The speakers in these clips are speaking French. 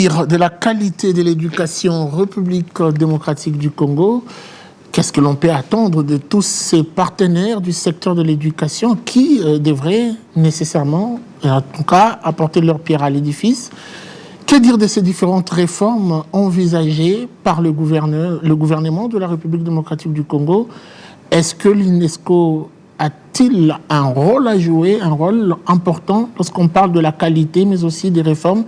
dire de la qualité de l'éducation en République démocratique du Congo? Qu'est-ce que l'on peut attendre de tous ces partenaires du secteur de l'éducation qui devraient nécessairement, en tout cas, apporter leur pierre à l'édifice? Que dire de ces différentes réformes envisagées par le gouvernement de la République démocratique du Congo? Est-ce que l'UNESCO a-t-il un rôle à jouer, un rôle important lorsqu'on parle de la qualité, mais aussi des réformes,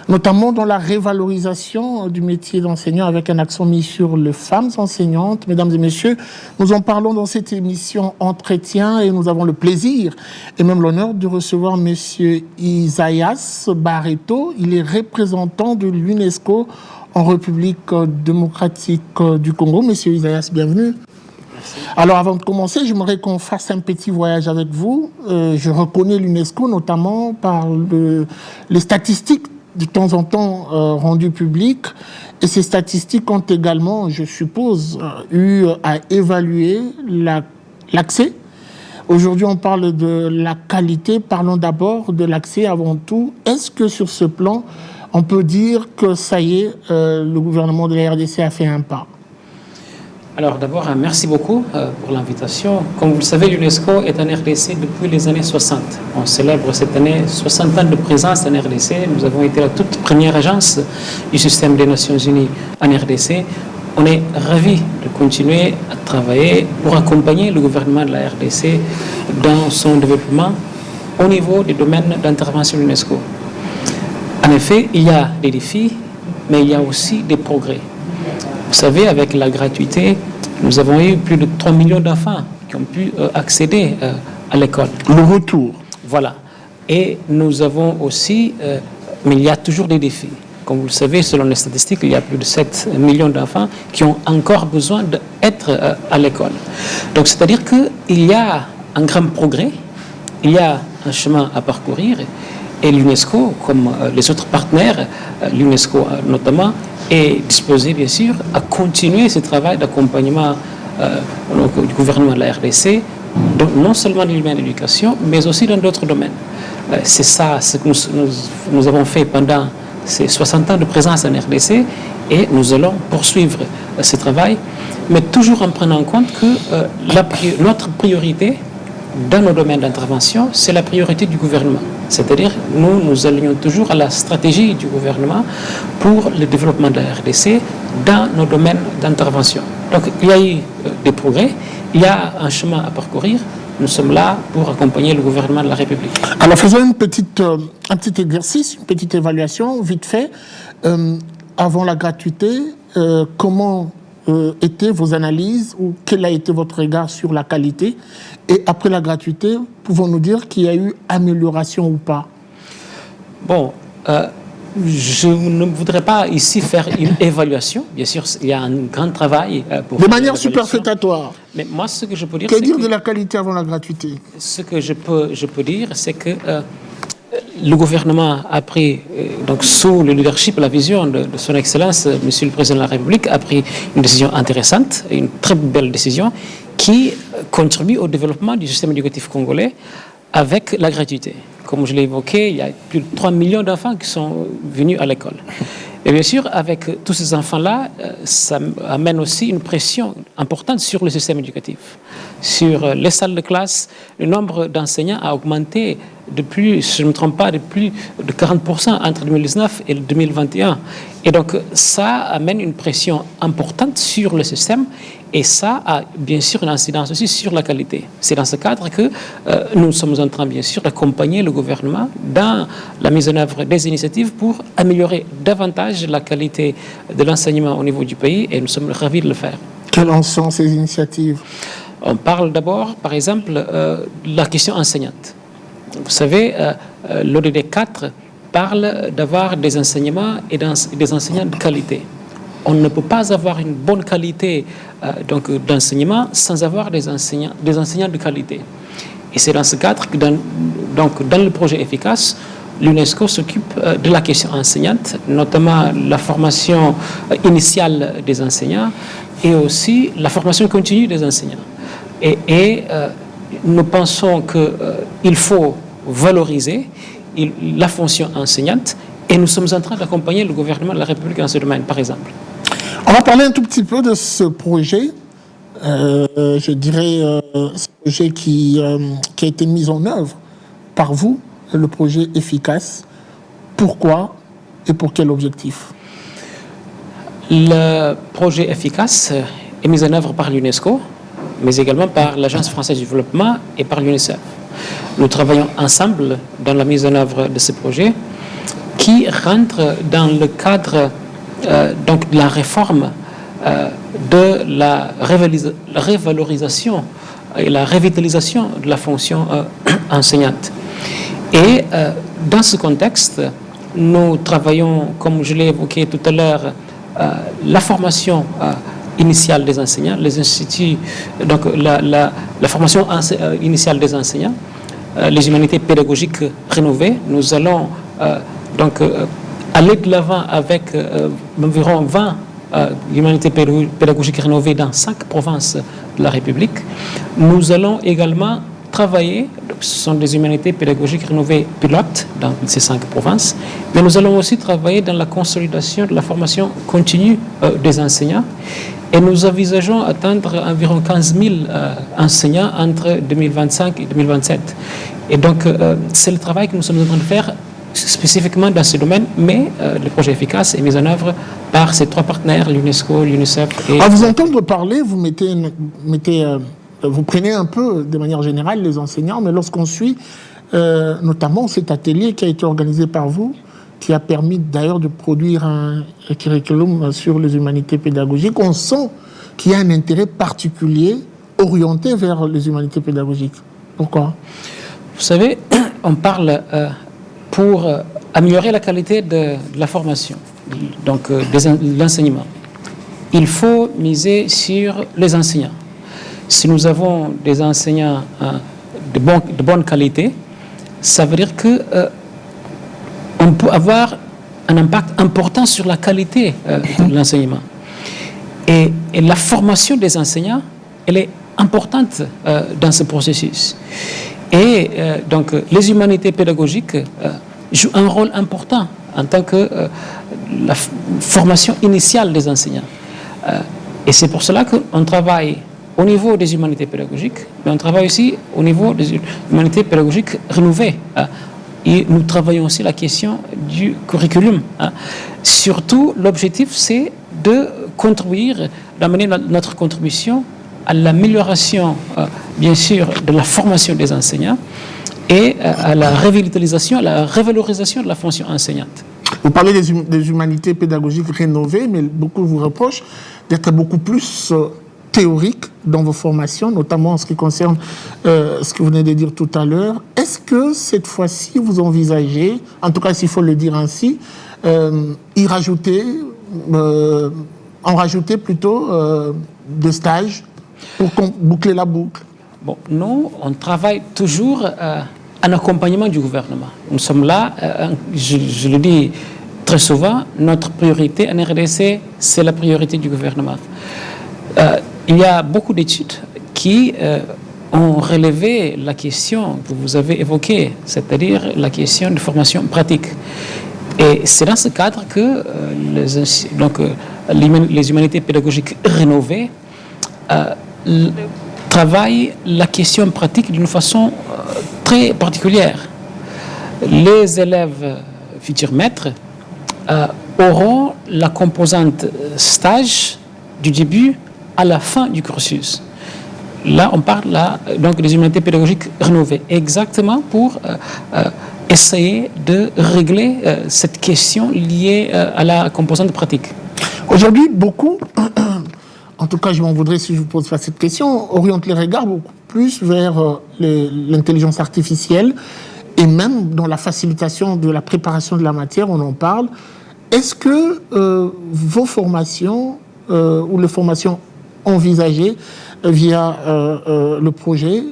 notamment dans la révalorisation du métier d'enseignant avec un accent mis sur les femmes enseignantes? Mesdames et messieurs, nous en parlons dans cette émission Entretien et nous avons le plaisir et même l'honneur de recevoir monsieur Isaias Barreto. Il est représentant de l'UNESCO en République démocratique du Congo. Monsieur Isaias, bienvenue. Merci. Alors avant de commencer, j'aimerais qu'on fasse un petit voyage avec vous. Je reconnais l'UNESCO notamment par les statistiques de temps en temps rendues publiques. Et ces statistiques ont également, je suppose, eu à évaluer l'accès. Aujourd'hui, on parle de la qualité. Parlons d'abord de l'accès avant tout. Est-ce que sur ce plan, on peut dire que ça y est, le gouvernement de la RDC a fait un pas? Alors d'abord, merci beaucoup pour l'invitation. Comme vous le savez, l'UNESCO est en RDC depuis les années 60. On célèbre cette année 60 ans de présence en RDC. Nous avons été la toute première agence du système des Nations Unies en RDC. On est ravis de continuer à travailler pour accompagner le gouvernement de la RDC dans son développement au niveau des domaines d'intervention de l'UNESCO. En effet, il y a des défis, mais il y a aussi des progrès. Vous savez, avec la gratuité, nous avons eu plus de 3 millions d'enfants qui ont pu accéder à l'école. Le retour. Voilà. Et nous avons aussi, mais il y a toujours des défis. Comme vous le savez, selon les statistiques, il y a plus de 7 millions d'enfants qui ont encore besoin d'être à l'école. Donc, c'est-à-dire qu'il y a un grand progrès, il y a un chemin à parcourir, et l'UNESCO, comme les autres partenaires, l'UNESCO notamment, est disposé, bien sûr, à continuer ce travail d'accompagnement du gouvernement de la RDC, donc non seulement dans le domaine de l'éducation, mais aussi dans d'autres domaines. C'est ça ce que nous avons fait pendant ces 60 ans de présence en RDC, et nous allons poursuivre ce travail, mais toujours en prenant en compte que notre priorité dans nos domaines d'intervention, c'est la priorité du gouvernement. C'est-à-dire, nous alignons toujours à la stratégie du gouvernement pour le développement de la RDC dans nos domaines d'intervention. Donc, il y a eu des progrès, il y a un chemin à parcourir. Nous sommes là pour accompagner le gouvernement de la République. Alors, faisons un petit exercice, une petite évaluation, vite fait. Avant la gratuité, comment étaient vos analyses ou quel a été votre regard sur la qualité? Et après la gratuité, pouvons-nous dire qu'il y a eu amélioration ou pas? Bon, je ne voudrais pas ici faire une évaluation. Bien sûr, il y a un grand travail pour... De manière superfétatoire. Mais moi, ce que je peux dire... Que dire de la qualité avant la gratuité? Ce que je peux dire, c'est que le gouvernement a pris, donc sous le leadership, la vision de son Excellence, Monsieur le Président de la République, a pris une décision intéressante, une très belle décision, qui contribue au développement du système éducatif congolais avec la gratuité. Comme je l'ai évoqué, il y a plus de 3 millions d'enfants qui sont venus à l'école. Et bien sûr, avec tous ces enfants-là, ça amène aussi une pression importante sur le système éducatif. Sur les salles de classe, le nombre d'enseignants a augmenté de plus, si je ne me trompe pas, de plus de 40% entre 2019 et 2021. Et donc, ça amène une pression importante sur le système et ça a bien sûr une incidence aussi sur la qualité. C'est dans ce cadre que nous sommes en train, bien sûr, d'accompagner le gouvernement dans la mise en œuvre des initiatives pour améliorer davantage la qualité de l'enseignement au niveau du pays et nous sommes ravis de le faire. Quelles en sont ces initiatives? On parle d'abord, par exemple, de la question enseignante. Vous savez, l'ODD 4 parle d'avoir des enseignements et des enseignants de qualité. On ne peut pas avoir une bonne qualité d'enseignement sans avoir des enseignants de qualité. Et c'est dans ce cadre que dans le projet efficace, l'UNESCO s'occupe de la question enseignante, notamment la formation initiale des enseignants et aussi la formation continue des enseignants. Et nous pensons qu'il faut valoriser la fonction enseignante Et nous sommes en train d'accompagner le gouvernement de la République dans ce domaine, par exemple. On va parler un tout petit peu de ce projet. Je dirais ce projet qui a été mis en œuvre par vous, le projet Efficace. Pourquoi et pour quel objectif? Le projet Efficace est mis en œuvre par l'UNESCO, mais également par l'Agence française du développement et par l'UNICEF. Nous travaillons ensemble dans la mise en œuvre de ce projet qui rentre dans le cadre donc de la réforme de la révalorisation et la revitalisation de la fonction enseignante. Et dans ce contexte, nous travaillons, comme je l'ai évoqué tout à l'heure, la formation initiale des enseignants, les instituts, donc la formation initiale des enseignants, les humanités pédagogiques rénovées. Nous allons donc aller de l'avant avec environ 20 humanités pédagogiques rénovées dans 5 provinces de la République. Nous allons également travailler, ce sont des humanités pédagogiques rénovées pilotes dans ces 5 provinces, mais nous allons aussi travailler dans la consolidation de la formation continue des enseignants. Et nous envisageons atteindre environ 15 000 enseignants entre 2025 et 2027. Et donc, c'est le travail que nous sommes en train de faire spécifiquement dans ce domaine, mais le projet Efficace est mis en œuvre par ces 3 partenaires, l'UNESCO, l'UNICEF et... À vous entendre parler, vous vous prenez un peu, de manière générale, les enseignants, mais lorsqu'on suit notamment cet atelier qui a été organisé par vous, qui a permis d'ailleurs de produire un curriculum sur les humanités pédagogiques, on sent qu'il y a un intérêt particulier orienté vers les humanités pédagogiques. Pourquoi? Vous savez, on parle pour améliorer la qualité de la formation, donc de l'enseignement. Il faut miser sur les enseignants. Si nous avons des enseignants de bonne qualité, ça veut dire que on peut avoir un impact important sur la qualité de l'enseignement. Et la formation des enseignants, elle est importante dans ce processus. Et donc, les humanités pédagogiques jouent un rôle important en tant que la formation initiale des enseignants. Et c'est pour cela qu'on travaille au niveau des humanités pédagogiques, mais on travaille aussi au niveau des humanités pédagogiques rénovées. Et nous travaillons aussi la question du curriculum. Surtout, l'objectif, c'est de contribuer, d'amener notre contribution à l'amélioration, bien sûr, de la formation des enseignants et à la revitalisation, à la revalorisation de la fonction enseignante. Vous parlez des humanités pédagogiques rénovées, mais beaucoup vous reprochent d'être beaucoup plus théorique dans vos formations, notamment en ce qui concerne ce que vous venez de dire tout à l'heure. Est-ce que cette fois-ci, vous envisagez, en tout cas s'il faut le dire ainsi, en rajouter plutôt de stages pour boucler la boucle? Bon, nous, on travaille toujours en accompagnement du gouvernement. Nous sommes là, je le dis très souvent, notre priorité en RDC, c'est la priorité du gouvernement. Il y a beaucoup d'études qui ont relevé la question que vous avez évoquée, c'est-à-dire la question de formation pratique. Et c'est dans ce cadre que les humanités pédagogiques rénovées travaillent la question pratique d'une façon très particulière. Les élèves futurs maîtres auront la composante stage du début à la fin du cursus. Là, on parle donc des humanités pédagogiques rénovées, exactement pour essayer de régler cette question liée à la composante pratique. Aujourd'hui, beaucoup, en tout cas je m'en voudrais si je vous pose pas cette question, orientent les regards beaucoup plus vers l'intelligence artificielle et même dans la facilitation de la préparation de la matière, on en parle. Est-ce que vos formations ou les formations envisagées via le projet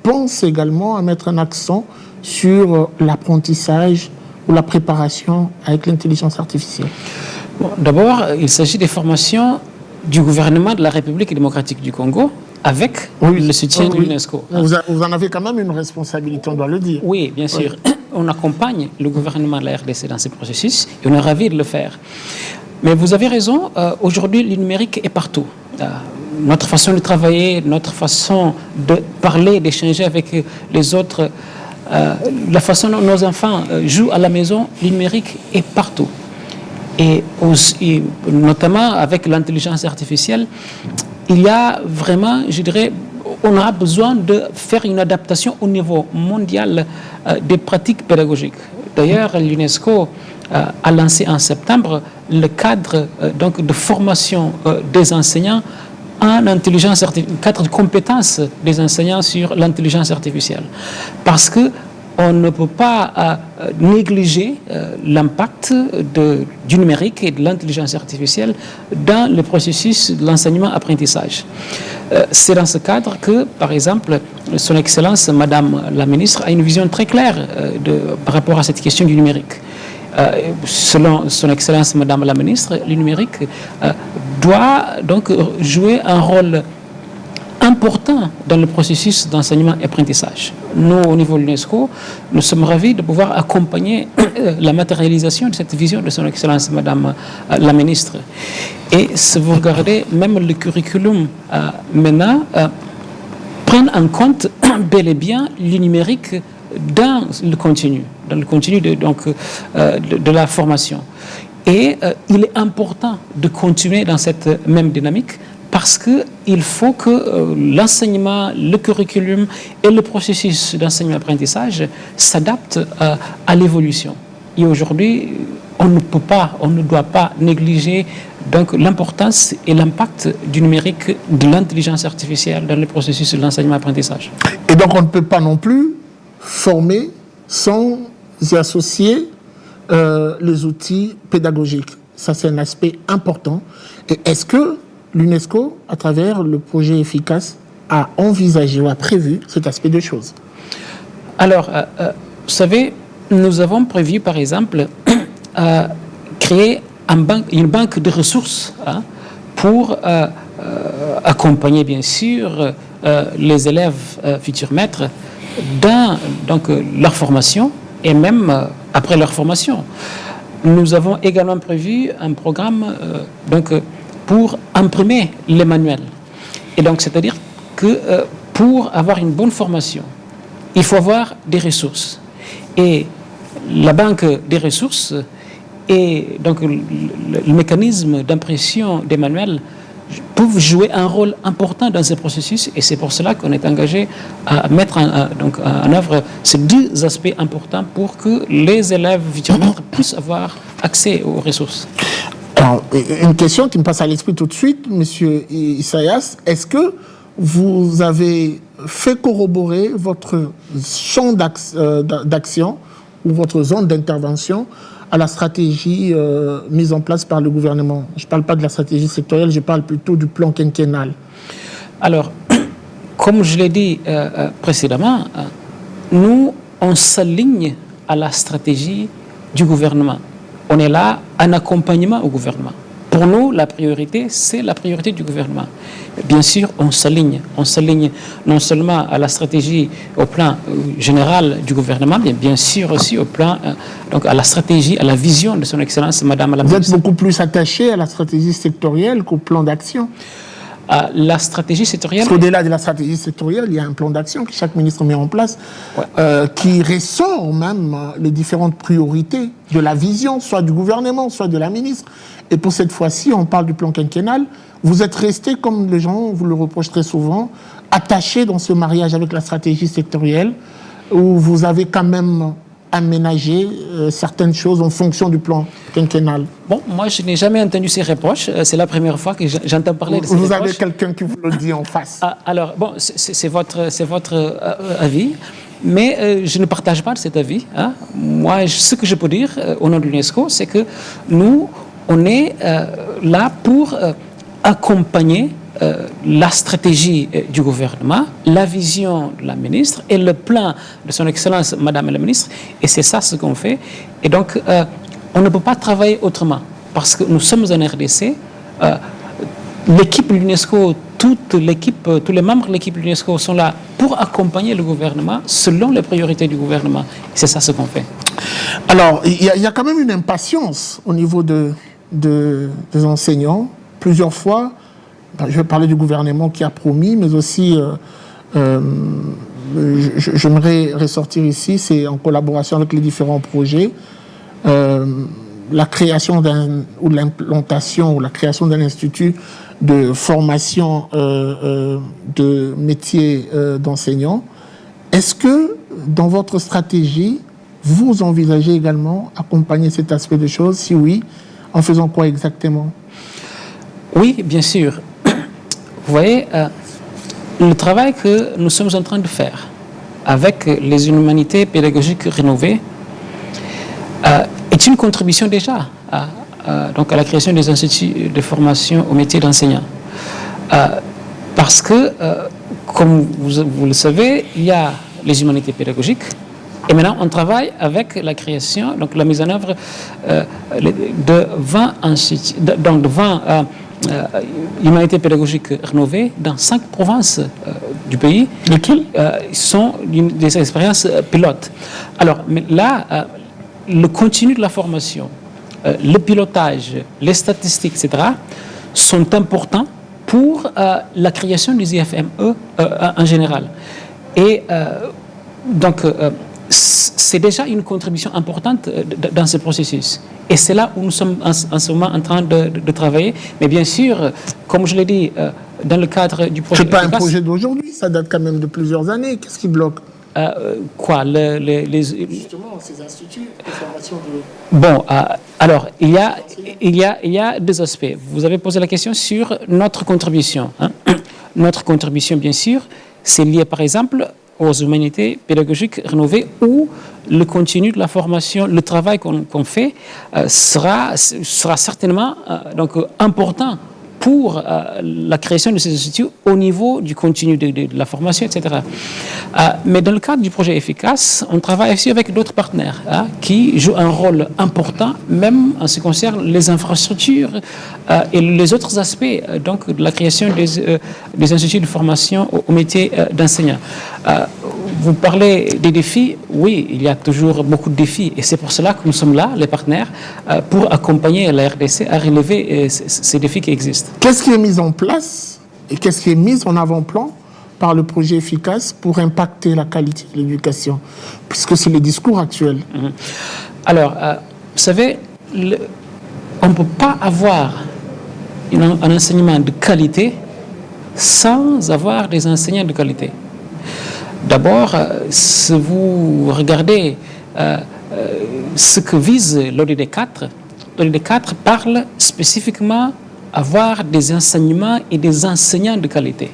pensent également à mettre un accent sur l'apprentissage ou la préparation avec l'intelligence artificielle? Bon, d'abord, il s'agit des formations du gouvernement de la République démocratique du Congo avec le soutien de l'UNESCO. Vous en avez quand même une responsabilité, on doit le dire. Oui, bien sûr. on accompagne le gouvernement de la RDC dans ce processus et on est ravis de le faire. Mais vous avez raison, aujourd'hui, le numérique est partout. Notre façon de travailler, notre façon de parler, d'échanger avec les autres, la façon dont nos enfants jouent à la maison, le numérique est partout. Et aussi, notamment avec l'intelligence artificielle, il y a vraiment, je dirais, on a besoin de faire une adaptation au niveau mondial des pratiques pédagogiques. D'ailleurs, l'UNESCO a lancé en septembre le cadre donc de formation des enseignants en intelligence artificielle, cadre de compétences des enseignants sur l'intelligence artificielle. Parce que on ne peut pas négliger l'impact du numérique et de l'intelligence artificielle dans le processus de l'enseignement-apprentissage. C'est dans ce cadre que, par exemple, Son Excellence, Madame la Ministre, a une vision très claire par rapport à cette question du numérique. Selon Son Excellence, Madame la Ministre, le numérique doit donc jouer un rôle important dans le processus d'enseignement et apprentissage. Nous, au niveau de l'UNESCO, nous sommes ravis de pouvoir accompagner la matérialisation de cette vision de Son Excellence, Madame la Ministre. Et si vous regardez, même le curriculum maintenant prenne en compte bel et bien le numérique dans le continu de la formation. Et il est important de continuer dans cette même dynamique parce qu'il faut que l'enseignement, le curriculum et le processus d'enseignement-apprentissage s'adaptent à l'évolution. Et aujourd'hui, on ne doit pas négliger donc l'importance et l'impact du numérique, de l'intelligence artificielle dans le processus de l'enseignement-apprentissage. Et donc on ne peut pas non plus former sans y associer les outils pédagogiques. Ça, c'est un aspect important. Et est-ce que l'UNESCO, à travers le projet Efficace, a envisagé ou a prévu cet aspect de choses? Alors, vous savez, nous avons prévu, par exemple, créer une banque de ressources pour accompagner, bien sûr, les élèves futurs maîtres dans donc, leur formation et même après leur formation. Nous avons également prévu un programme pour imprimer les manuels. Et donc, c'est-à-dire que pour avoir une bonne formation, il faut avoir des ressources. Et la banque des ressources et donc le mécanisme d'impression des manuels peuvent jouer un rôle important dans ce processus et c'est pour cela qu'on est engagé à mettre en œuvre ces deux aspects importants pour que les élèves futurs puissent avoir accès aux ressources. Alors, une question qui me passe à l'esprit tout de suite, Monsieur Isaias, est-ce que vous avez fait corroborer votre champ d'action ou votre zone d'intervention à la stratégie mise en place par le gouvernement? Je ne parle pas de la stratégie sectorielle, je parle plutôt du plan quinquennal. Alors, comme je l'ai dit précédemment, nous, on s'aligne à la stratégie du gouvernement. On est là en accompagnement au gouvernement. Pour nous, la priorité, c'est la priorité du gouvernement. Bien sûr, on s'aligne non seulement à la stratégie au plan général du gouvernement, mais bien sûr aussi au plan, donc à la stratégie, à la vision de Son Excellence, Madame la Ministre. Vous êtes beaucoup plus attaché à la stratégie sectorielle qu'au plan d'action. La stratégie sectorielle... Parce qu'au-delà de la stratégie sectorielle, il y a un plan d'action que chaque ministre met en place, qui ressort même les différentes priorités de la vision, soit du gouvernement, soit de la ministre. Et pour cette fois-ci, on parle du plan quinquennal. Vous êtes resté, comme les gens vous le reprochent très souvent, attaché dans ce mariage avec la stratégie sectorielle, où vous avez quand même aménager certaines choses en fonction du plan quinquennal. Bon, moi, je n'ai jamais entendu ces reproches. C'est la première fois que j'entends parler de ces reproches. Vous avez quelqu'un qui vous le dit en face. Alors, bon, c'est votre avis, mais je ne partage pas cet avis. Moi, ce que je peux dire au nom de l'UNESCO, c'est que nous, on est là pour accompagner la stratégie du gouvernement, la vision de la ministre et le plan de Son Excellence, Madame la Ministre. Et c'est ça ce qu'on fait. Et donc, on ne peut pas travailler autrement parce que nous sommes en RDC. L'équipe de l'UNESCO toute l'équipe, tous les membres de l'équipe de l'UNESCO sont là pour accompagner le gouvernement selon les priorités du gouvernement. C'est ça ce qu'on fait. Alors, il y a quand même une impatience au niveau des enseignants. Plusieurs fois, je vais parler du gouvernement qui a promis, mais aussi, j'aimerais ressortir ici, c'est en collaboration avec les différents projets, la création ou l'implantation ou la création d'un institut de formation de métiers d'enseignants. Est-ce que dans votre stratégie, vous envisagez également accompagner cet aspect de choses? Si oui, en faisant quoi exactement? Oui, bien sûr. Vous voyez, le travail que nous sommes en train de faire avec les humanités pédagogiques rénovées est une contribution déjà donc à la création des instituts de formation au métier d'enseignant. Parce que, comme vous le savez, il y a les humanités pédagogiques et maintenant on travaille avec la création, donc la mise en œuvre de 20 instituts, donc de 20 humanités pédagogiques rénovées dans 5 provinces du pays. Lesquelles sont des expériences pilotes. Alors là, le contenu de la formation, le pilotage, les statistiques, etc., sont importants pour la création des IFME en général. Et donc, c'est déjà une contribution importante dans ce processus. Et c'est là où nous sommes en ce moment en train de travailler. Mais bien sûr, comme je l'ai dit, dans le cadre du projet... C'est pas un projet d'aujourd'hui, ça date quand même de plusieurs années. Qu'est-ce qui bloque? Quoi Justement, ces instituts de formation de... Bon, alors, il y a deux aspects. Vous avez posé la question sur notre contribution. Hein. Notre contribution, bien sûr, c'est lié, par exemple, aux humanités pédagogiques rénovées où le contenu de la formation, le travail qu'on fait sera certainement donc, important pour la création de ces instituts au niveau du contenu de la formation, etc. Mais dans le cadre du projet Efficace, on travaille aussi avec d'autres partenaires qui jouent un rôle important, même en ce qui concerne les infrastructures et les autres aspects donc, de la création des instituts de formation au métier d'enseignant. Vous parlez des défis, oui, il y a toujours beaucoup de défis et c'est pour cela que nous sommes là, les partenaires, pour accompagner la RDC à relever ces défis qui existent. Qu'est-ce qui est mis en place et qu'est-ce qui est mis en avant-plan par le projet Efficace pour impacter la qualité de l'éducation, puisque c'est le discours actuel? Alors, vous savez, on ne peut pas avoir un enseignement de qualité sans avoir des enseignants de qualité. D'abord, si vous regardez ce que vise l'ODD 4, l'ODD 4 parle spécifiquement avoir des enseignements et des enseignants de qualité.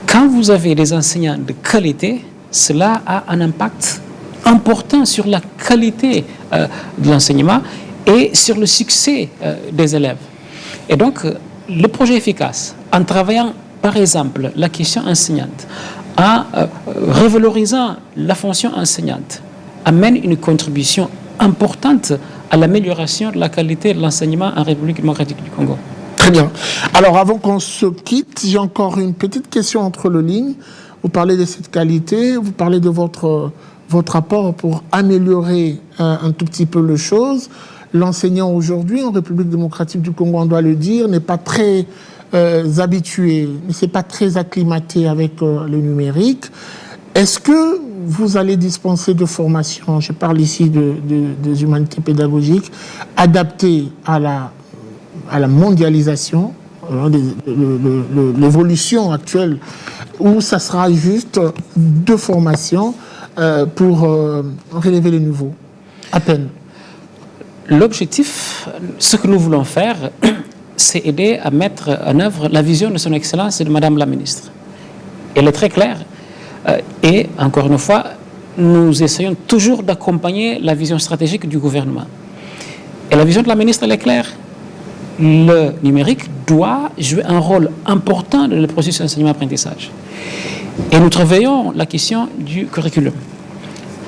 Quand vous avez des enseignants de qualité, cela a un impact important sur la qualité de l'enseignement et sur le succès des élèves. Et donc, le projet Efficace, en travaillant par exemple la question enseignante, en revalorisant la fonction enseignante, amène une contribution importante à l'amélioration de la qualité de l'enseignement en République démocratique du Congo. Très bien. Alors, avant qu'on se quitte, j'ai encore une petite question entre les lignes. Vous parlez de cette qualité, vous parlez de votre apport pour améliorer un tout petit peu les choses. L'enseignant aujourd'hui en République démocratique du Congo, on doit le dire, n'est pas très habitué, ne s'est pas très acclimaté avec le numérique. Est-ce que vous allez dispenser de formation, je parle ici des humanités pédagogiques, adaptées à la mondialisation, l'évolution actuelle, où ça sera juste 2 formations pour relever les niveaux, à peine? L'objectif, ce que nous voulons faire, c'est aider à mettre en œuvre la vision de son Excellence et de Madame la Ministre. Elle est très claire. Et, encore une fois, nous essayons toujours d'accompagner la vision stratégique du gouvernement. Et la vision de la Ministre, elle est claire. Le numérique doit jouer un rôle important dans le processus d'enseignement-apprentissage. Et nous travaillons la question du curriculum.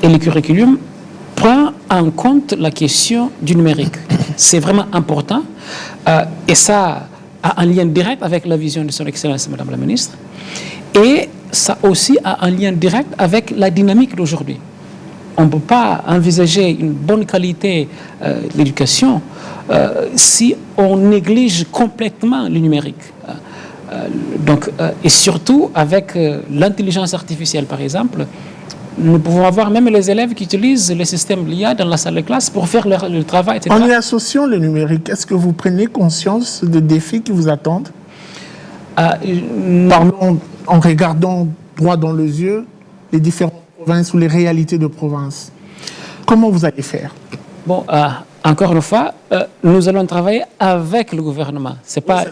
Et le curriculum prend en compte la question du numérique. C'est vraiment important. Et ça, a un lien direct avec la vision de son Excellence, Madame la Ministre, et ça aussi a un lien direct avec la dynamique d'aujourd'hui. On ne peut pas envisager une bonne qualité de l'éducation si on néglige complètement le numérique. Et surtout avec l'intelligence artificielle, par exemple, nous pouvons avoir même les élèves qui utilisent les systèmes l'IA dans la salle de classe pour faire le travail, etc. En y associant le numérique, est-ce que vous prenez conscience des défis qui vous attendent? Parlons en regardant droit dans les yeux les différentes provinces ou les réalités de province. Comment vous allez faire? Bon, encore une fois, nous allons travailler avec le gouvernement. C'est pas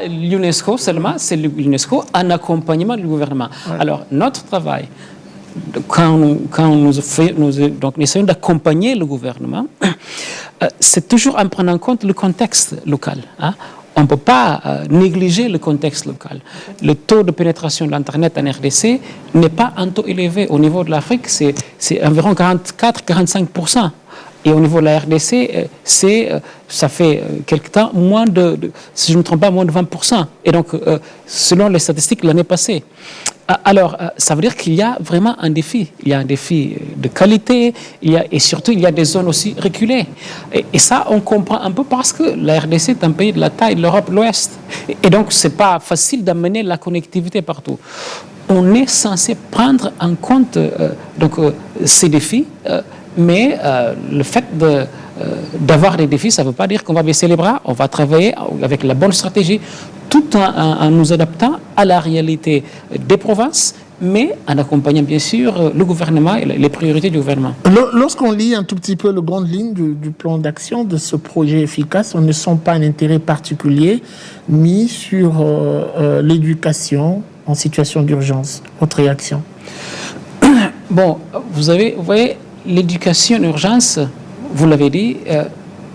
l'UNESCO seulement, c'est l'UNESCO en accompagnement du gouvernement. Ouais. Alors, notre travail, quand nous essayons d'accompagner le gouvernement, c'est toujours en prenant en compte le contexte local. Hein. On ne peut pas négliger le contexte local. Le taux de pénétration de l'Internet en RDC n'est pas un taux élevé. Au niveau de l'Afrique, c'est environ 44-45%. Et au niveau de la RDC, ça fait quelque temps, si je ne me trompe pas, moins de 20%. Et donc, selon les statistiques de l'année passée. Alors, ça veut dire qu'il y a vraiment un défi. Il y a un défi de qualité, et surtout, il y a des zones aussi reculées. Et ça, on comprend un peu parce que la RDC est un pays de la taille de l'Europe de l'Ouest. Et donc, ce n'est pas facile d'amener la connectivité partout. On est censé prendre en compte ces défis, mais le fait d'avoir des défis, ça ne veut pas dire qu'on va baisser les bras. On va travailler avec la bonne stratégie, tout en nous adaptant à la réalité des provinces, mais en accompagnant bien sûr le gouvernement et les priorités du gouvernement. Lorsqu'on lit un tout petit peu les grandes lignes du plan d'action de ce projet efficace, on ne sent pas un intérêt particulier mis sur l'éducation en situation d'urgence. Votre réaction? Bon, vous voyez, l'éducation en urgence, vous l'avez dit,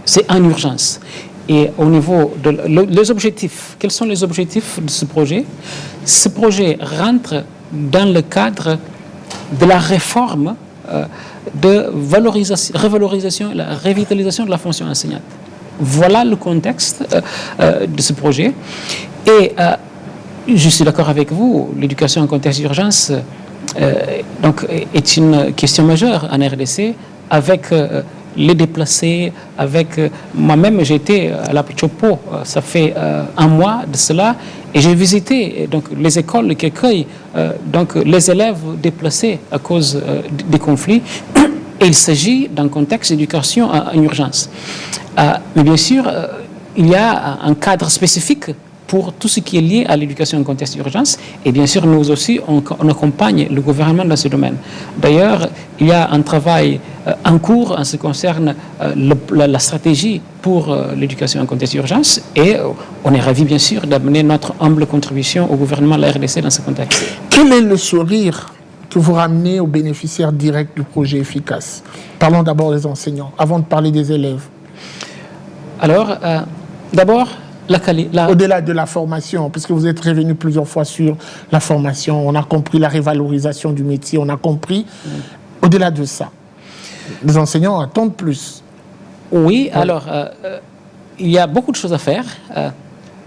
c'est en urgence. Et au niveau des objectifs, quels sont les objectifs de ce projet? Ce projet rentre dans le cadre de la réforme de revalorisation et la revitalisation de la fonction enseignante. Voilà le contexte de ce projet. Et je suis d'accord avec vous, l'éducation en contexte d'urgence est une question majeure en RDC, avec les déplacés, avec moi-même j'ai été à la Chopo, ça fait un mois de cela, et j'ai visité les écoles qui accueillent les élèves déplacés à cause des conflits, et il s'agit d'un contexte d'éducation en urgence. Mais bien sûr, il y a un cadre spécifique pour tout ce qui est lié à l'éducation en contexte d'urgence. Et bien sûr, nous aussi, on accompagne le gouvernement dans ce domaine. D'ailleurs, il y a un travail en cours en ce qui concerne la stratégie pour l'éducation en contexte d'urgence. Et on est ravis, bien sûr, d'amener notre humble contribution au gouvernement de la RDC dans ce contexte. Quel est le sourire que vous ramenez aux bénéficiaires directs du projet efficace? Parlons d'abord des enseignants, avant de parler des élèves. Alors, d'abord, au-delà de la formation, puisque vous êtes revenu plusieurs fois sur la formation, on a compris la révalorisation du métier, on a compris. Au-delà de ça, les enseignants attendent plus. Oui, alors, il y a beaucoup de choses à faire.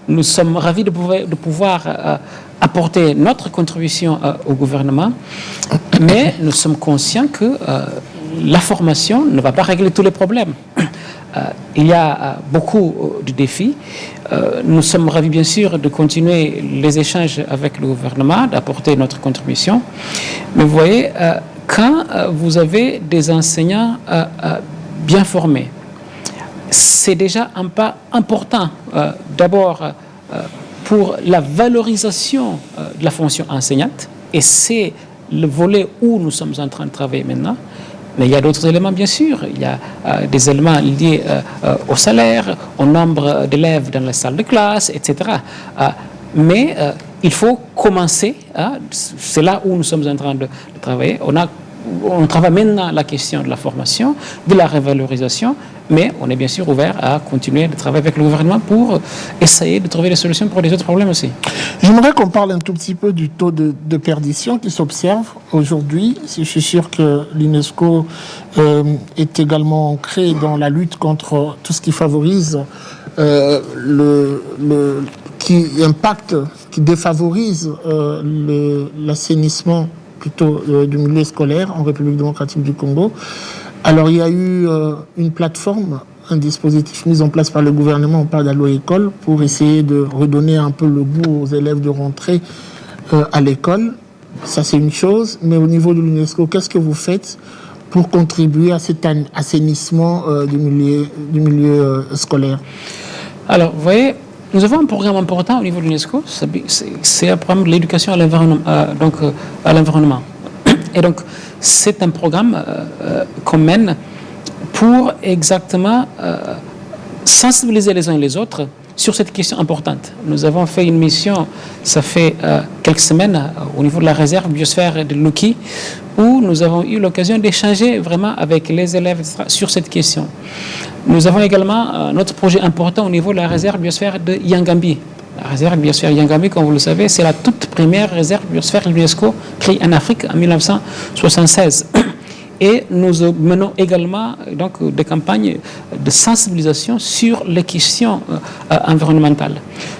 Nous sommes ravis de pouvoir apporter notre contribution au gouvernement, mais nous sommes conscients que la formation ne va pas régler tous les problèmes. Il y a beaucoup de défis. Nous sommes ravis, bien sûr, de continuer les échanges avec le gouvernement, d'apporter notre contribution. Mais vous voyez, quand vous avez des enseignants bien formés, c'est déjà un pas important, d'abord pour la valorisation de la fonction enseignante, et c'est le volet où nous sommes en train de travailler maintenant. Mais il y a d'autres éléments, bien sûr. Il y a des éléments liés au salaire, au nombre d'élèves dans la salle de classe, etc. Mais il faut commencer. C'est là où nous sommes en train de travailler. On travaille maintenant la question de la formation, de la révalorisation, mais on est bien sûr ouvert à continuer de travailler avec le gouvernement pour essayer de trouver des solutions pour les autres problèmes aussi. J'aimerais qu'on parle un tout petit peu du taux de perdition qui s'observe aujourd'hui. Je suis sûr que l'UNESCO est également ancrée dans la lutte contre tout ce qui favorise qui impacte, qui défavorise l'assainissement plutôt du milieu scolaire en République démocratique du Congo. Alors il y a eu une plateforme, un dispositif mis en place par le gouvernement, on parle d'Allo École, pour essayer de redonner un peu le goût aux élèves de rentrer à l'école. Ça c'est une chose, mais au niveau de l'UNESCO, qu'est-ce que vous faites pour contribuer à cet assainissement du milieu scolaire? Alors, vous voyez, nous avons un programme important au niveau de l'UNESCO, c'est un programme de l'éducation à l'environnement. Et donc, c'est un programme qu'on mène pour exactement sensibiliser les uns et les autres sur cette question importante. Nous avons fait une mission, ça fait quelques semaines, au niveau de la réserve biosphère de Luki, où nous avons eu l'occasion d'échanger vraiment avec les élèves sur cette question. Nous avons également notre projet important au niveau de la réserve biosphère de Yangambi. La réserve biosphère Yangambi, comme vous le savez, c'est la toute première réserve biosphère de l'UNESCO créée en Afrique en 1976. Et nous menons également donc, des campagnes de sensibilisation sur les questions environnementales.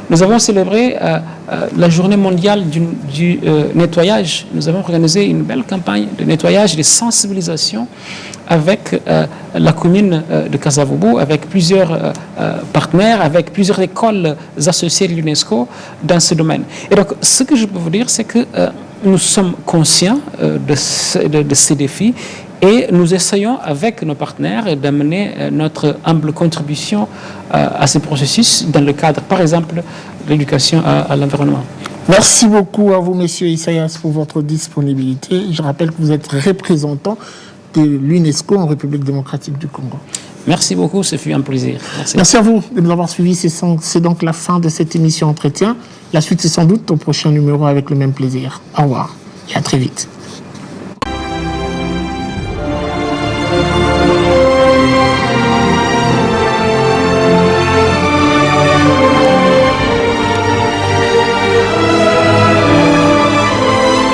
Nous avons célébré la journée mondiale du nettoyage. Nous avons organisé une belle campagne de nettoyage et de sensibilisation avec la commune de Kasavubu, avec plusieurs partenaires, avec plusieurs écoles associées de l'UNESCO dans ce domaine. Et donc, ce que je peux vous dire, c'est que nous sommes conscients de ces défis et nous essayons avec nos partenaires d'amener notre humble contribution à ce processus dans le cadre, par exemple, de l'éducation à l'environnement. Merci beaucoup à vous, Monsieur Isaias, pour votre disponibilité. Je rappelle que vous êtes représentant de l'UNESCO en République démocratique du Congo. Merci beaucoup, ce fut un plaisir. Merci à vous de nous avoir suivis. C'est donc la fin de cette émission Entretien. La suite, c'est sans doute au prochain numéro avec le même plaisir. Au revoir et à très vite.